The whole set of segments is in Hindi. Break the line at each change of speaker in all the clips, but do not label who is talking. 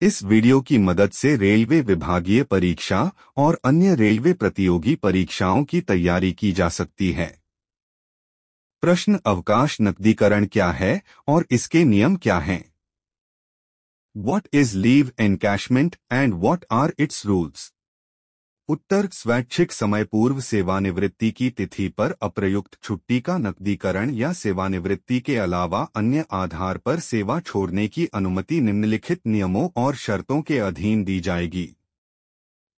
इस वीडियो की मदद से रेलवे विभागीय परीक्षा और अन्य रेलवे प्रतियोगी परीक्षाओं की तैयारी की जा सकती है। प्रश्न: अवकाश नकदीकरण क्या है और इसके नियम क्या हैं? What is leave encashment and what are its rules? उत्तर: स्वैच्छिक समय पूर्व सेवानिवृत्ति की तिथि पर अप्रयुक्त छुट्टी का नकदीकरण या सेवानिवृत्ति के अलावा अन्य आधार पर सेवा छोड़ने की अनुमति निम्नलिखित नियमों और शर्तों के अधीन दी जाएगी।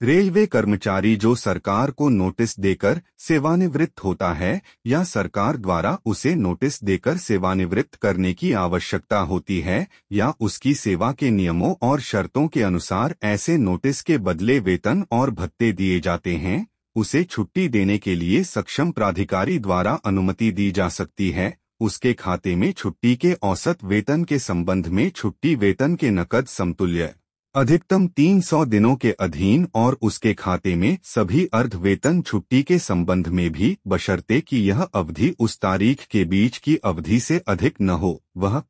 रेलवे कर्मचारी जो सरकार को नोटिस देकर सेवानिवृत्त होता है या सरकार द्वारा उसे नोटिस देकर सेवानिवृत्त करने की आवश्यकता होती है या उसकी सेवा के नियमों और शर्तों के अनुसार ऐसे नोटिस के बदले वेतन और भत्ते दिए जाते हैं, उसे छुट्टी देने के लिए सक्षम प्राधिकारी द्वारा अनुमति दी जा सकती है। उसके खाते में छुट्टी के औसत वेतन के संबंध में छुट्टी वेतन के नकद समतुल्य अधिकतम 300 दिनों के अधीन और उसके खाते में सभी अर्ध वेतन छुट्टी के संबंध में भी, बशर्ते कि यह अवधि उस तारीख के बीच की अवधि से अधिक न हो। वह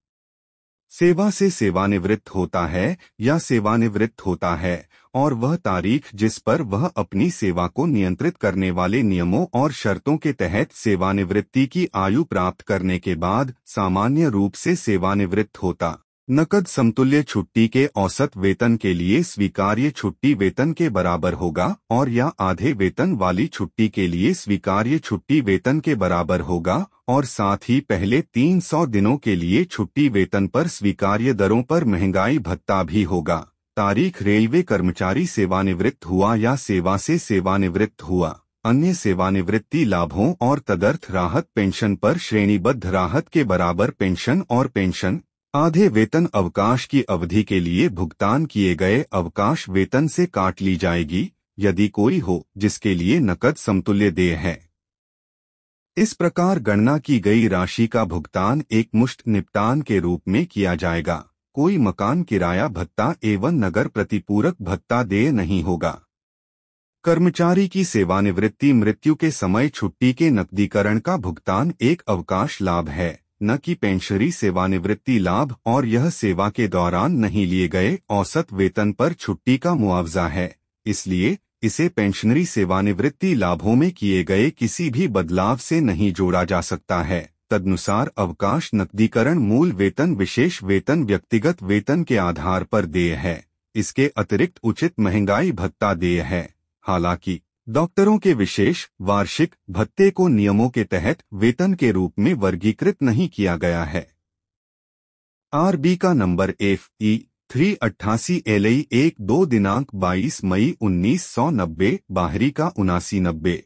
सेवा से सेवानिवृत्त होता है या सेवानिवृत्त होता है और वह तारीख जिस पर वह अपनी सेवा को नियंत्रित करने वाले नियमों और शर्तों के तहत सेवानिवृत्ति की आयु प्राप्त करने के बाद सामान्य रूप से सेवानिवृत्त होता। नकद समतुल्य छुट्टी के औसत वेतन के लिए स्वीकार्य छुट्टी वेतन के बराबर होगा और या आधे वेतन वाली छुट्टी के लिए स्वीकार्य छुट्टी वेतन के बराबर होगा और साथ ही पहले 300 दिनों के लिए छुट्टी वेतन पर स्वीकार्य दरों पर महंगाई भत्ता भी होगा। तारीख: रेलवे कर्मचारी सेवानिवृत्त हुआ या सेवा से सेवानिवृत्त हुआ। अन्य सेवानिवृत्ति लाभों और तदर्थ राहत पेंशन पर श्रेणीबद्ध राहत के बराबर पेंशन और पेंशन। आधे वेतन अवकाश की अवधि के लिए भुगतान किए गए अवकाश वेतन से काट ली जाएगी, यदि कोई हो जिसके लिए नकद समतुल्य देय है। इस प्रकार गणना की गई राशि का भुगतान एक मुश्त निपटान के रूप में किया जाएगा। कोई मकान किराया भत्ता एवं नगर प्रतिपूरक भत्ता देय नहीं होगा। कर्मचारी की सेवानिवृत्ति मृत्यु के समय छुट्टी के नकदीकरण का भुगतान एक अवकाश लाभ है, न कि पेंशनरी सेवानिवृत्ति लाभ, और यह सेवा के दौरान नहीं लिए गए औसत वेतन पर छुट्टी का मुआवजा है। इसलिए इसे पेंशनरी सेवानिवृत्ति लाभों में किए गए किसी भी बदलाव से नहीं जोड़ा जा सकता है। तदनुसार अवकाश नकदीकरण मूल वेतन, विशेष वेतन, व्यक्तिगत वेतन के आधार पर देय है। इसके अतिरिक्त उचित महंगाई भत्ता देय है। हालांकि डॉक्टरों के विशेष वार्षिक भत्ते को नियमों के तहत वेतन के रूप में वर्गीकृत नहीं किया गया है। आरबी का नंबर FE 388 LI 12 दिनांक 22 मई 1990, बाहरी का 7990।